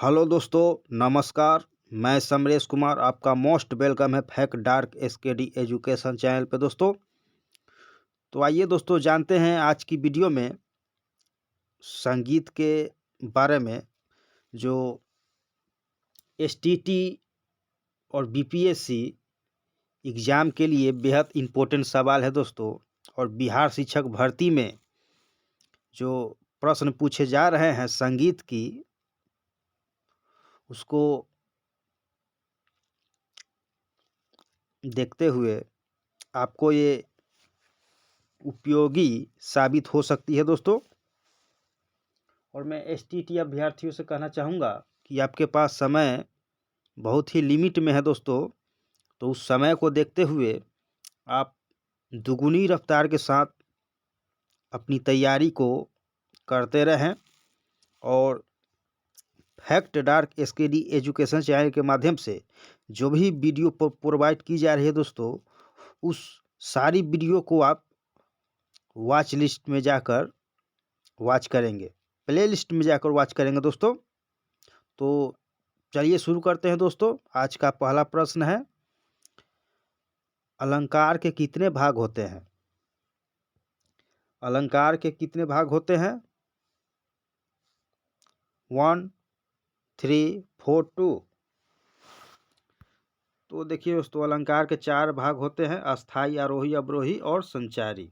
Hello दोस्तों, नमस्कार। मैं समरेश कुमार, आपका मोस्ट वेलकम है fact dark SKD education channel पे दोस्तों। तो आइए दोस्तों जानते हैं आज की वीडियो में संगीत के बारे में, जो एसटीटी और बीपीएससी एग्ज़ाम के लिए बेहद इम्पोर्टेंट सवाल है दोस्तों। और बिहार शिक्षक भर्ती में जो प्रश्न पूछे जा रहे हैं संगीत की, उसको देखते हुए आपको ये उपयोगी साबित हो सकती है दोस्तों। और मैं एसटीटी अभ्यर्थियों से कहना चाहूँगा कि आपके पास समय बहुत ही लिमिट में है दोस्तों, तो उस समय को देखते हुए आप दुगुनी रफ्तार के साथ अपनी तैयारी को करते रहें। और fact dark SKD education channel के माध्यम से जो भी वीडियो प्रोवाइड की जा रही है दोस्तों, उस सारी वीडियो को आप वॉच लिस्ट में जाकर वॉच करेंगे, प्ले लिस्ट में जाकर वॉच करेंगे दोस्तों। तो चलिए शुरू करते हैं दोस्तों। आज का पहला प्रश्न है, अलंकार के कितने भाग होते हैं? अलंकार के कितने भाग होते हैं? 1, 3, 4, 2। तो देखिए दोस्तों, अलंकार के 4 भाग होते हैं, अस्थाई, आरोही, अवरोही और संचारी।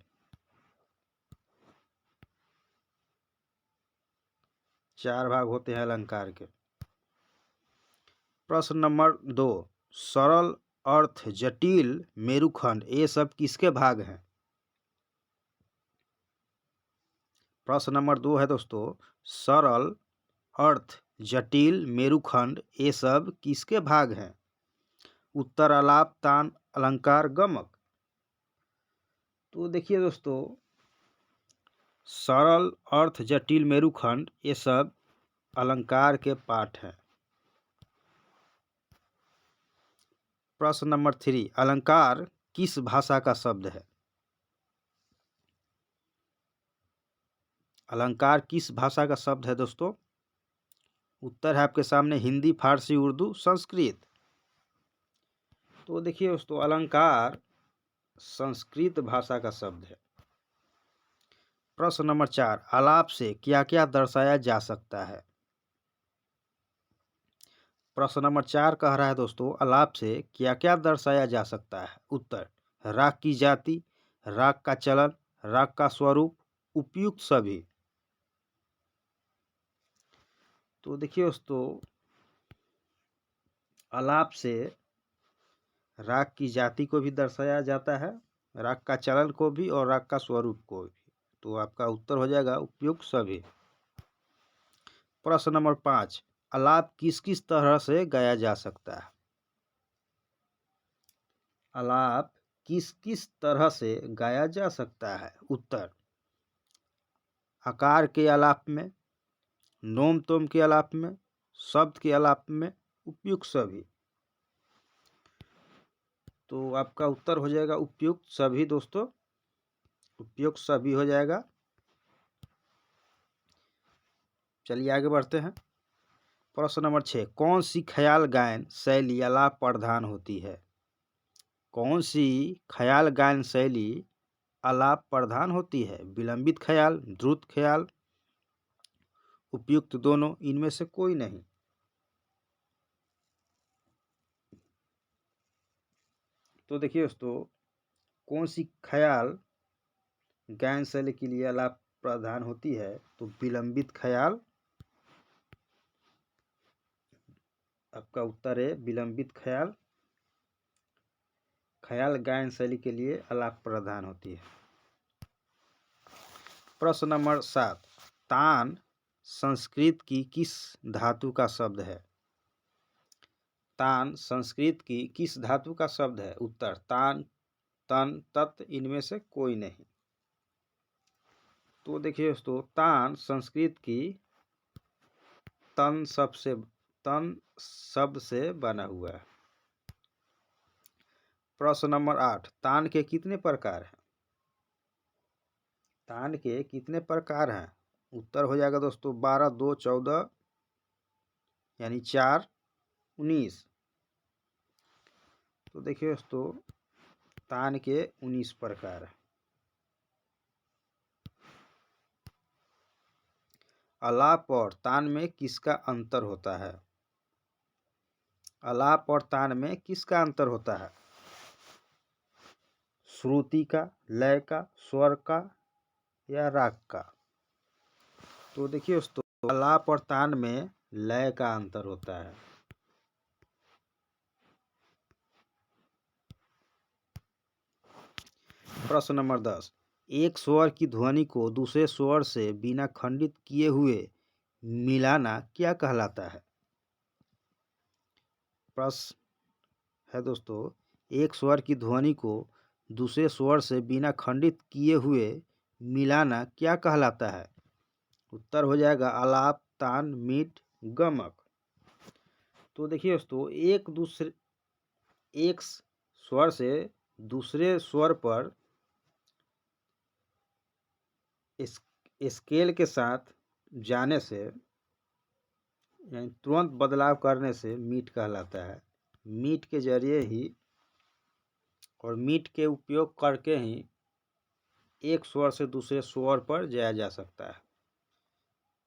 4 भाग होते हैं अलंकार के। प्रश्न नंबर 2, सरल, अर्थ, जटिल, मेरुखंड, ये सब किसके भाग हैं? प्रश्न नंबर 2 है दोस्तों, सरल, अर्थ, जटिल, मेरुखंड, ये सब किसके भाग हैं? उत्तर आलाप, तान, अलंकार, गमक। तो देखिए दोस्तों, सरल, अर्थ, जटिल, मेरुखंड, ये सब अलंकार के पाठ हैं। प्रश्न नंबर 3, अलंकार किस भाषा का शब्द है? अलंकार किस भाषा का शब्द है दोस्तों? उत्तर है आपके सामने, हिंदी, फारसी, उर्दू, संस्कृत। तो देखिए दोस्तों, अलंकार संस्कृत भाषा का शब्द है। प्रश्न नंबर 4, आलाप से क्या क्या दर्शाया जा सकता है? प्रश्न नंबर 4 कह रहा है दोस्तों, आलाप से क्या क्या दर्शाया जा सकता है? उत्तर, राग की जाति, राग का चलन, राग का स्वरूप, उपयुक्त सभी। तो देखिए दोस्तों, आलाप से राग की जाति को भी दर्शाया जाता है, राग का चलन को भी और राग का स्वरूप को भी। तो आपका उत्तर हो जाएगा उपयुक्त सभी। प्रश्न नंबर 5, आलाप किस किस तरह से गाया जा सकता है? आलाप किस किस तरह से गाया जा सकता है? उत्तर, आकार के आलाप में, नोम तोम के आलाप में, शब्द के आलाप में, उपयुक्त सभी। तो आपका उत्तर हो जाएगा उपयुक्त सभी दोस्तों, उपयुक्त सभी हो जाएगा। चलिए आगे बढ़ते हैं। प्रश्न नंबर 6, कौन सी ख्याल गायन शैली आलाप प्रधान होती है? कौन सी ख्याल गायन शैली आलाप प्रधान होती है? विलंबित ख्याल, द्रुत ख्याल, उपयुक्त दोनों, इनमें से कोई नहीं। तो देखिए दोस्तों, कौन सी ख्याल गायन शैली के लिए आलाप प्रधान होती है? तो विलंबित ख्याल आपका उत्तर है, विलंबित ख्याल ख्याल गायन शैली के लिए आलाप प्रधान होती है। प्रश्न नंबर 7, तान संस्कृत की किस धातु का शब्द है? तान संस्कृत की किस धातु का शब्द है? उत्तर, तान, तन, तत्, इनमें से कोई नहीं। तो देखिए दोस्तों, तान संस्कृत की तन शब्द से बना हुआ है। प्रश्न नंबर 8, तान के कितने प्रकार हैं? तान के कितने प्रकार हैं? उत्तर हो जाएगा दोस्तों 12, 2, 14, यानी 4 19। तो देखिए दोस्तों तान के 19 प्रकार। आलाप और तान में किसका अंतर होता है? आलाप और तान में किसका अंतर होता है? श्रुति का, लय का, स्वर का या राग का? तो देखिए दोस्तों आलाप और तान में लय का अंतर होता है। प्रश्न नंबर 10, एक स्वर की ध्वनि को दूसरे स्वर से बिना खंडित किए हुए मिलाना क्या कहलाता है? प्रश्न है दोस्तों, एक स्वर की ध्वनि को दूसरे स्वर से बिना खंडित किए हुए मिलाना क्या कहलाता है? उत्तर हो जाएगा आलाप, तान, मीट, गमक। तो देखिए दोस्तों एक स्वर से दूसरे स्वर पर स्केल के साथ जाने से यानी तुरंत बदलाव करने से मीट कहलाता है। मीट के जरिए ही और मीट के उपयोग करके ही एक स्वर से दूसरे स्वर पर जाया जा सकता है।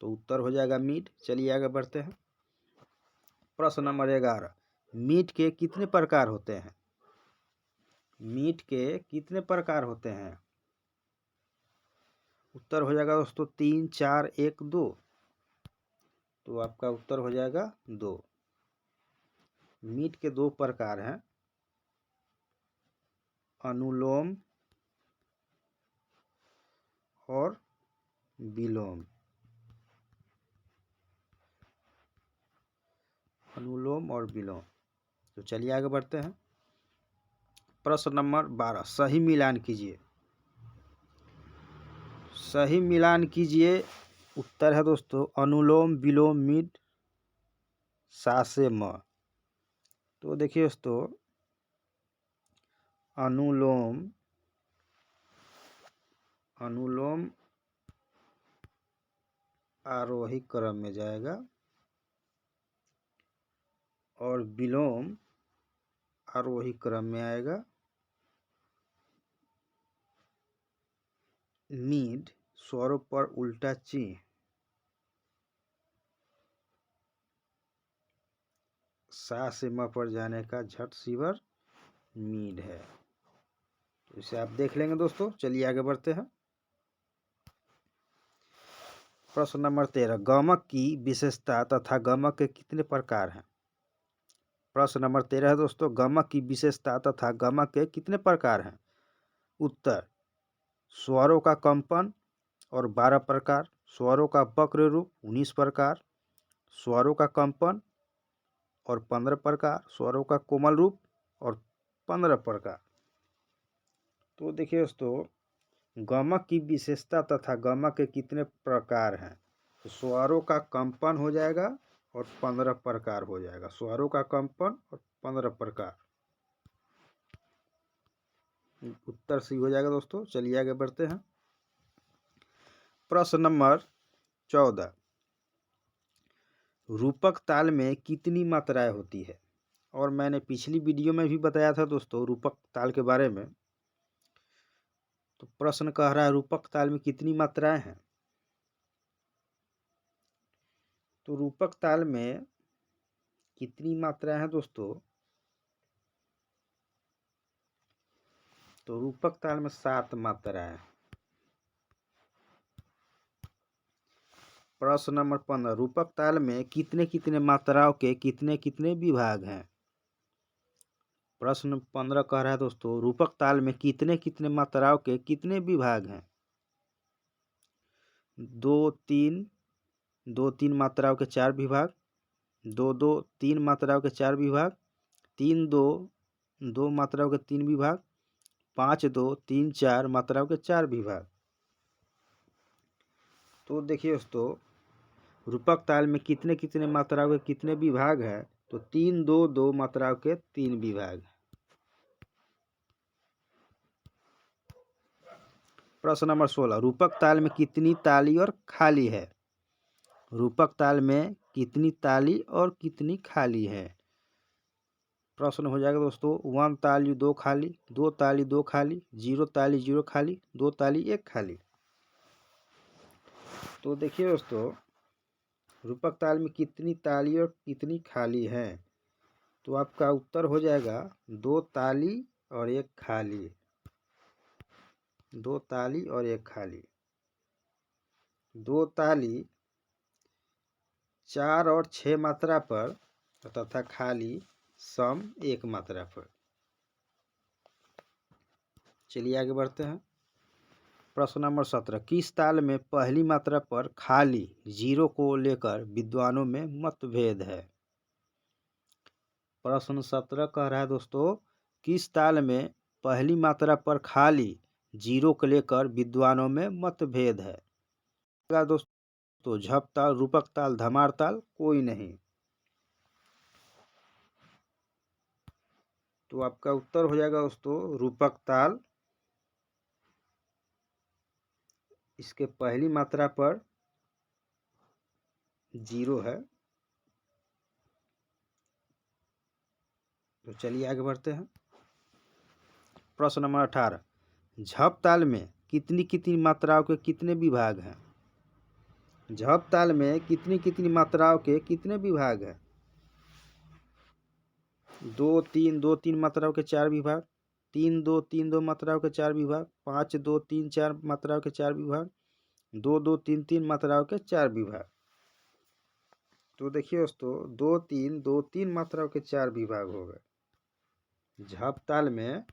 तो उत्तर हो जाएगा मीट। चलिए आगे बढ़ते हैं। प्रश्न नंबर 11, मीट के कितने प्रकार होते हैं? मीट के कितने प्रकार होते हैं? उत्तर हो जाएगा दोस्तों 3 4 1 2। तो आपका उत्तर हो जाएगा 2। मीट के 2 प्रकार हैं, अनुलोम और विलोम। अनुलोम और विलोम। तो चलिए आगे बढ़ते हैं। प्रश्न नंबर 12, सही मिलान कीजिए। सही मिलान कीजिए। उत्तर है दोस्तों अनुलोम विलोम मीट सा से म। तो देखिए दोस्तों अनुलोम आरोही क्रम में जाएगा और विलोम आरोही क्रम में आएगा। मीड स्वरों पर उल्टा चिन्ह सा से म पर जाने का झट सीवर मीड है। तो इसे आप देख लेंगे दोस्तों। चलिए आगे बढ़ते हैं। प्रश्न नंबर 13, गमक की विशेषता तथा गमक के कितने प्रकार हैं? प्रश्न नंबर 13 है दोस्तों, गमक की विशेषता तथा गमक के कितने प्रकार हैं? उत्तर स्वरों का कंपन और 12 प्रकार, स्वरों का वक्र रूप 19 प्रकार, स्वरों का कंपन और 15 प्रकार, स्वरों का कोमल रूप और 15 प्रकार। तो देखिए दोस्तों गमक की विशेषता तथा गमक के कितने प्रकार हैं? तो स्वरों का कंपन हो जाएगा और 15 प्रकार हो जाएगा। स्वरों का कंपन और 15 प्रकार। उत्तर सही हो जाएगा दोस्तों। चलिए आगे बढ़ते हैं। प्रश्न नंबर 14, रूपक ताल में कितनी मात्राएं होती है? और मैंने पिछली वीडियो में भी बताया था दोस्तों रूपक ताल के बारे में। तो प्रश्न कह रहा है रूपक ताल में कितनी मात्राएं हैं? तो रूपक ताल में कितनी मात्राएं हैं दोस्तों? तो रूपक ताल में 7 मात्राएं। प्रश्न नंबर 15, रूपक ताल में कितने कितने मात्राओं के कितने कितने विभाग हैं? प्रश्न 15 कह रहा है दोस्तों रूपक ताल में कितने कितने मात्राओं के कितने विभाग हैं? 2 3 मात्राओं के 4 विभाग, 2 3 मात्राओं के 4 विभाग, 3 मात्राओं के 3 विभाग, 5 4 मात्राओं के 4 विभाग। तो देखिए दोस्तों रूपक ताल में कितने कितने मात्राओं के कितने विभाग हैं? तो 2 मात्राओं के 3 विभाग। प्रश्न नंबर 16, रूपक ताल में कितनी ताली और खाली है? रूपक ताल में कितनी ताली और कितनी खाली है। प्रश्न हो जाएगा दोस्तों 1 ताली 2 खाली, 2 ताली 2 खाली, 0 ताली 0 खाली, 2 ताली 1 खाली। तो देखिए दोस्तों रूपक ताल में कितनी ताली और कितनी खाली है, तो आपका उत्तर हो जाएगा 2 ताली और 1 खाली। 2 ताली और 1 खाली। 2 ताली 4 और 6 मात्रा पर तथा खाली सम 1 मात्रा पर। चलिए आगे बढ़ते हैं। प्रश्न नंबर 17 किस ताल में पहली मात्रा पर खाली 0 को लेकर विद्वानों में मतभेद है। प्रश्न 17 कह रहा है दोस्तों किस ताल में पहली मात्रा पर खाली 0 को लेकर विद्वानों में मतभेद है। दोस्तों झप ताल, रूपक ताल, धमार ताल, कोई नहीं। तो आपका उत्तर हो जाएगा दोस्तों रूपक ताल। इसके पहली मात्रा पर 0 है। तो चलिए आगे बढ़ते हैं। प्रश्न नंबर 18 झप ताल में कितनी कितनी मात्राओं के कितने विभाग हैं। झप ताल में कितनी कितनी मात्राओं के कितने विभाग हैं। 2 3 2 3 मात्राओं के 4 विभाग, 3 2 3 2 मात्राओं के 4 विभाग, 5 2 3 4 मात्राओं के 4 विभाग, 2 2 3 3 मात्राओं के 4 विभाग। तो देखिए दोस्तों 2 3 2 3 मात्राओं के 4 विभाग हो गए। झप ताल में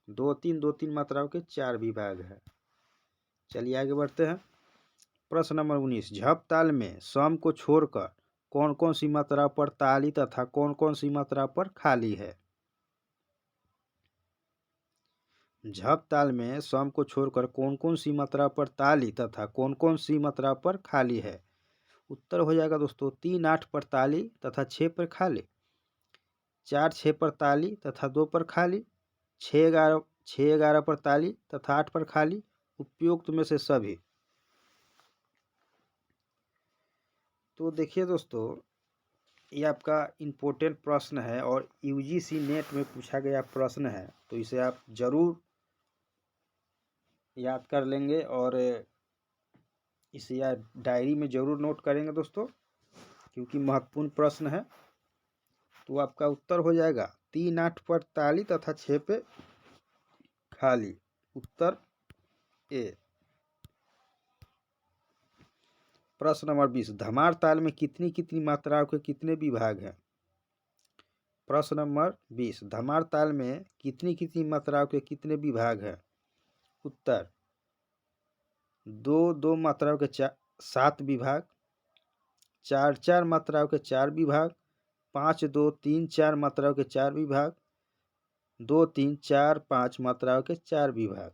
2 3 2 3 मात्राओं के 4 विभाग है। चलिए आगे बढ़ते हैं। प्रश्न नंबर 19 झप ताल में सम को छोड़कर कौन कौन सी मात्रा पर ताली तथा कौन कौन सी मात्रा पर खाली है। झप ताल में सम को छोड़कर कौन कौन सी मात्रा पर ताली तथा कौन कौन सी मात्रा पर खाली है। उत्तर हो जाएगा दोस्तों 3 8 पर ताली तथा 6 पर खाली, 4 6 पर ताली तथा 2 पर खाली, 6 11 पर ताली तथा 8 पर खाली, उपयुक्त में से सभी। तो देखिए दोस्तों ये आपका इम्पोर्टेंट प्रश्न है और यूजीसी नेट में पूछा गया प्रश्न है, तो इसे आप जरूर याद कर लेंगे और इसे या डायरी में जरूर नोट करेंगे दोस्तों, क्योंकि महत्वपूर्ण प्रश्न है। तो आपका उत्तर हो जाएगा 3 8 पर ताली तथा 6 पे खाली, उत्तर ए। प्रश्न नंबर 20 धमार ताल में कितनी कितनी मात्राओं के कितने विभाग हैं। प्रश्न नंबर 20 धमार ताल में कितनी कितनी मात्राओं के कितने विभाग हैं। उत्तर 2 2 मात्राओं के 7 विभाग, 4 4 मात्राओं के 4 विभाग, 5 2 3 4 मात्राओं के 4 विभाग, 2 3 4 5 मात्राओं के 4 विभाग।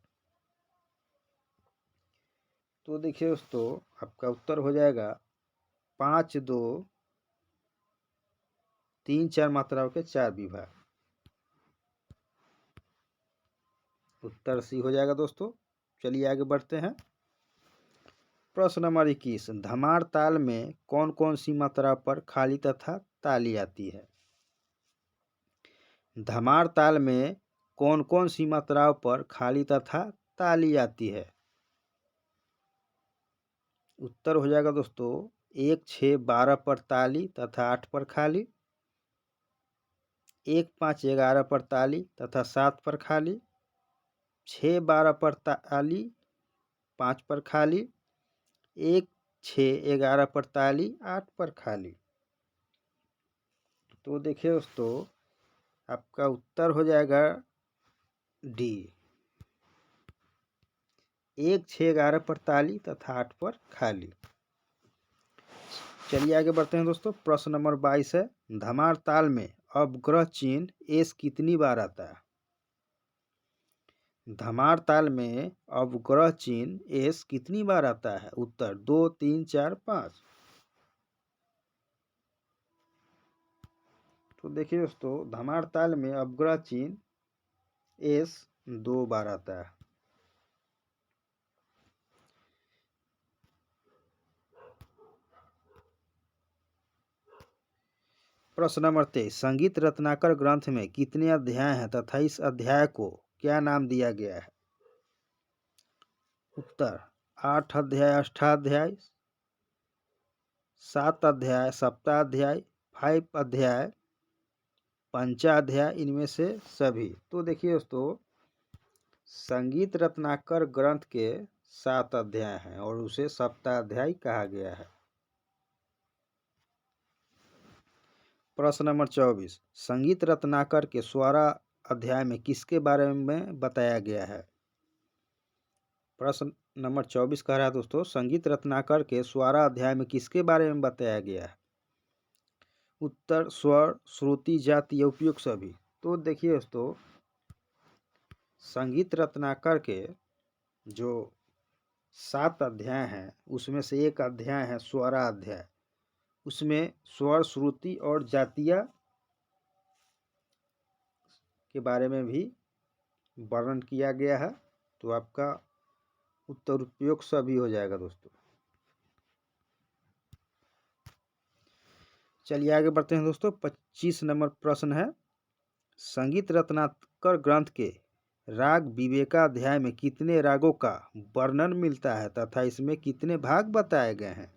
तो देखिए दोस्तों आपका उत्तर हो जाएगा 5 2 3 4 मात्राओं के 4 विभाग, उत्तर सी हो जाएगा दोस्तों। चलिए आगे बढ़ते हैं। प्रश्न नंबर 21 धमार ताल में कौन कौन सी मात्रा पर खाली तथा ताली आती है। धमार ताल में कौन कौन सी मात्राओं पर खाली तथा ताली आती है। उत्तर हो जाएगा दोस्तों 1 6 12 पर ताली तथा 8 पर खाली, 1 5 11 पर ताली तथा 7 पर खाली, 6 12 पर ताली 5 पर खाली, 1 6 11 पर ताली 8 पर खाली। तो देखिए दोस्तों आपका उत्तर हो जाएगा डी 1 6 11 पर ताली तथा 8 पर खाली। चलिए आगे बढ़ते हैं दोस्तों। प्रश्न नंबर 22 है धमार ताल में अवग्रह चिन्ह एस कितनी बार आता है। धमार ताल में अवग्रह चिन्ह एस कितनी बार आता है। उत्तर 2 3 4 5। तो देखिए दोस्तों धमार ताल में अवग्रह चिन्ह एस 2 बार आता है। प्रश्न नंबर 23, संगीत रत्नाकर ग्रंथ में कितने अध्याय हैं तथा इस अध्याय को क्या नाम दिया गया है? उत्तर 8 अध्याय, अष्टाध्याय, 7 अध्याय, सप्ताध्याय, 5 अध्याय, पंचाध्याय, इनमें से सभी। तो देखिए दोस्तों, संगीत रत्नाकर ग्रंथ के 7 अध्याय हैं और उसे सप्ताध्याय कहा गया है। प्रश्न नंबर 24, संगीत रत्नाकर के 16 अध्याय में किसके बारे में बताया गया है? प्रश्न नंबर 24 कह रहा है दोस्तों, संगीत रत्नाकर के 16 अध्याय में किसके बारे में बताया गया है? उत्तर स्वर, श्रुति, जाति या उपयुक्त सभी। तो देखिए दोस्तों, संगीत रत्नाकर के जो 7 अध्याय हैं उसमें से एक अध्याय है 16 अध्याय। उसमें स्वर, श्रुति और जातिया के बारे में भी वर्णन किया गया है। तो आपका उत्तर उपयुक्त सभी हो जाएगा दोस्तों। चलिए आगे बढ़ते हैं दोस्तों। 25 नंबर प्रश्न है, संगीत रत्नाकर ग्रंथ के राग विवेकाध्याय में कितने रागों का वर्णन मिलता है तथा इसमें कितने भाग बताए गए हैं?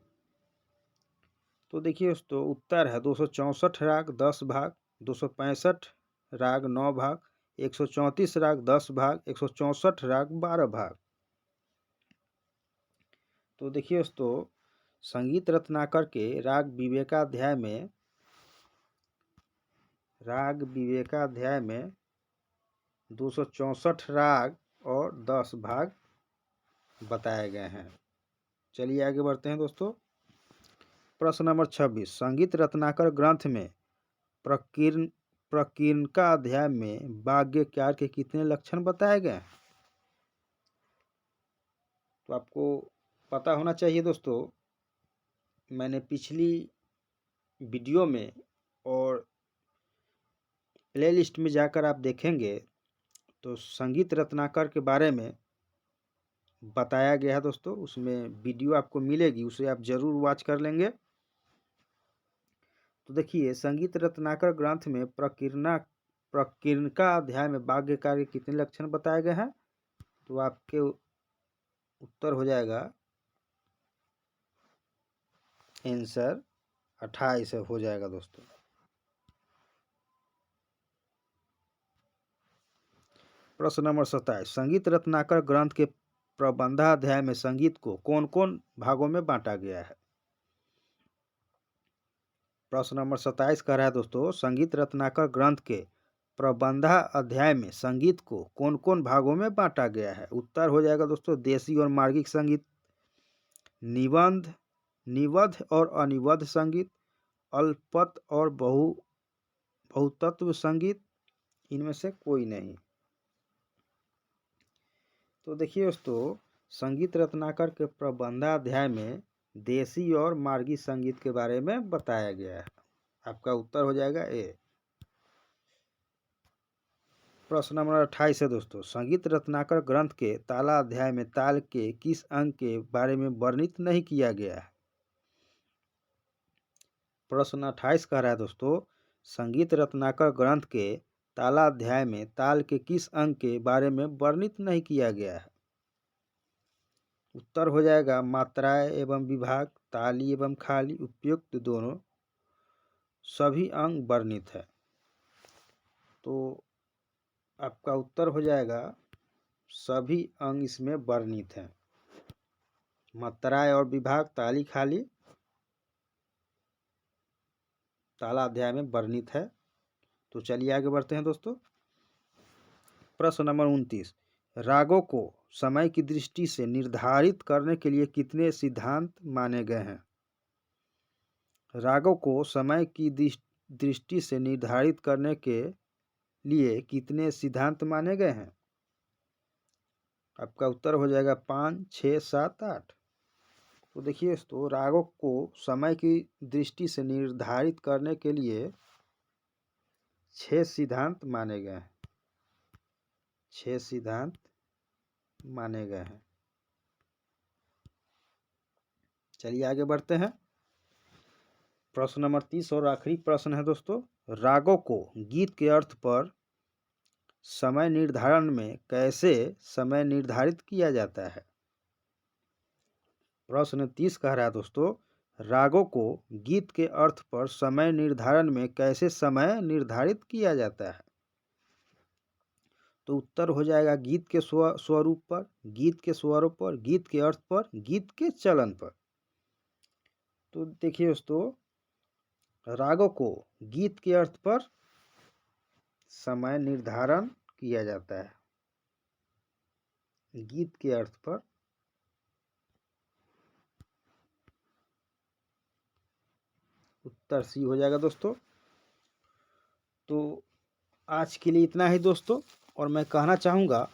तो देखिए दोस्तों, उत्तर है 264 राग 10 भाग, 265 राग 9 भाग, 134 राग 10 भाग, 164 राग 12 भाग। तो देखिए दोस्तों, संगीत रत्नाकर के राग विवेकाध्याय में 264 राग और 10 भाग बताए गए हैं। चलिए आगे बढ़ते हैं दोस्तों। प्रश्न नंबर 26, संगीत रत्नाकर ग्रंथ में प्रकीर्णका अध्याय में वाग्यकार के कितने लक्षण बताए गए हैं? तो आपको पता होना चाहिए दोस्तों, मैंने पिछली वीडियो में और प्लेलिस्ट में जाकर आप देखेंगे तो संगीत रत्नाकर के बारे में बताया गया है दोस्तों। उसमें वीडियो आपको मिलेगी, उसे आप जरूर वॉच कर लेंगे। तो देखिए, संगीत रत्नाकर ग्रंथ में प्रकीर्णका अध्याय में वाग्यकार के कितने लक्षण बताए गए हैं? तो आपके उत्तर हो जाएगा आंसर 28 हो जाएगा दोस्तों। प्रश्न नंबर 27, संगीत रत्नाकर ग्रंथ के प्रबंधाध्याय में संगीत को कौन कौन भागों में बांटा गया है? प्रश्न नंबर 27 कह रहा है दोस्तों, संगीत रत्नाकर ग्रंथ के प्रबंधा अध्याय में संगीत को कौन कौन भागों में बांटा गया है? उत्तर हो जाएगा दोस्तों देशी और मार्गिक संगीत, निबंध, निबद्ध और अनिबद्ध संगीत, अल्पत और बहुतत्व संगीत, इनमें से कोई नहीं। तो देखिए दोस्तों, संगीत रत्नाकर के प्रबंधाध्याय में देशी और मार्गी संगीत के बारे में बताया गया है। आपका उत्तर हो जाएगा ए। प्रश्न नंबर 28 है दोस्तों, संगीत रत्नाकर ग्रंथ के ताला अध्याय में ताल के किस अंग के बारे में वर्णित नहीं किया गया है? प्रश्न 28 कह रहा है दोस्तों, संगीत रत्नाकर ग्रंथ के ताला अध्याय में ताल के किस अंग के बारे में वर्णित नहीं किया गया है? उत्तर हो जाएगा मात्राएं एवं विभाग, ताली एवं खाली, उपयुक्त दोनों, सभी अंग वर्णित है। तो आपका उत्तर हो जाएगा सभी अंग इसमें वर्णित हैं। मात्राएं और विभाग, ताली, खाली, ताला अध्याय में वर्णित है। तो चलिए आगे बढ़ते हैं दोस्तों। प्रश्न नंबर 29, रागों को समय की दृष्टि से निर्धारित करने के लिए कितने सिद्धांत माने गए हैं? रागों को समय की दृष्टि से निर्धारित करने के लिए कितने सिद्धांत माने गए हैं? आपका उत्तर हो जाएगा 5, 6, 7, 8। तो देखिए दोस्तों, रागों को समय की दृष्टि से निर्धारित करने के लिए 6 सिद्धांत माने गए हैं। 6 सिद्धांत माने गए हैं। चलिए आगे बढ़ते हैं। प्रश्न नंबर 30 और आखिरी प्रश्न है दोस्तों, रागों को गीत के अर्थ पर समय निर्धारण में कैसे समय निर्धारित किया जाता है। प्रश्न 30 कह रहा है दोस्तों, रागों को गीत के अर्थ पर समय निर्धारण में कैसे समय निर्धारित किया जाता है। तो उत्तर हो जाएगा गीत के स्वरूप पर, गीत के स्वरों पर, गीत के अर्थ पर, गीत के चलन पर। तो देखिए दोस्तों, रागों को गीत के अर्थ पर समय निर्धारण किया जाता है, गीत के अर्थ पर। उत्तर सी हो जाएगा दोस्तों। तो आज के लिए इतना ही दोस्तों, और मैं कहना चाहूँगा,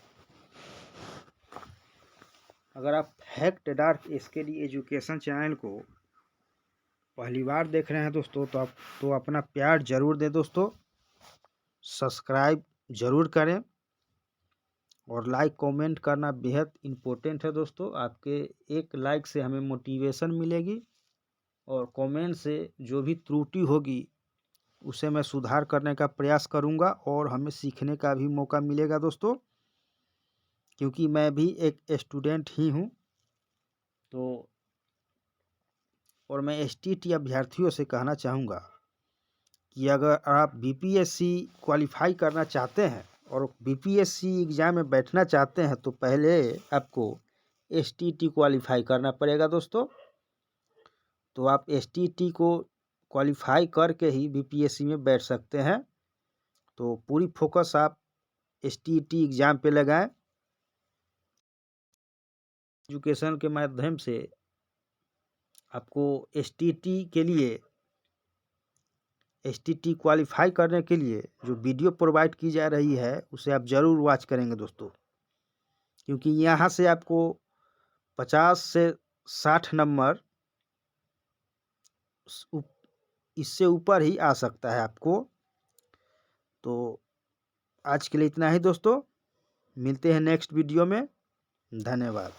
अगर आप fact dark study education channel को पहली बार देख रहे हैं दोस्तों, तो अपना प्यार जरूर दें दोस्तों, सब्सक्राइब जरूर करें, और लाइक कमेंट करना बेहद इम्पोर्टेंट है दोस्तों। आपके एक लाइक से हमें मोटिवेशन मिलेगी, और कमेंट से जो भी त्रुटि होगी उसे मैं सुधार करने का प्रयास करूंगा, और हमें सीखने का भी मौका मिलेगा दोस्तों, क्योंकि मैं भी एक स्टूडेंट ही हूं। तो और मैं STT अभ्यर्थियों से कहना चाहूँगा कि अगर आप BPSC क्वालिफाई करना चाहते हैं और BPSC एग्ज़ाम में बैठना चाहते हैं, तो पहले आपको STT क्वालिफाई करना पड़ेगा दोस्तों। तो आप STT को क्वालिफाई करके ही BPSC में बैठ सकते हैं। तो पूरी फोकस आप STT एग्ज़ाम पे लगाएं। एजुकेशन के माध्यम से आपको STT के लिए, STT क्वालिफाई करने के लिए जो वीडियो प्रोवाइड की जा रही है उसे आप ज़रूर वॉच करेंगे दोस्तों, क्योंकि यहाँ से आपको 50 से 60 नंबर इससे ऊपर ही आ सकता है आपको। तो आज के लिए इतना ही दोस्तों, मिलते हैं नेक्स्ट वीडियो में। धन्यवाद।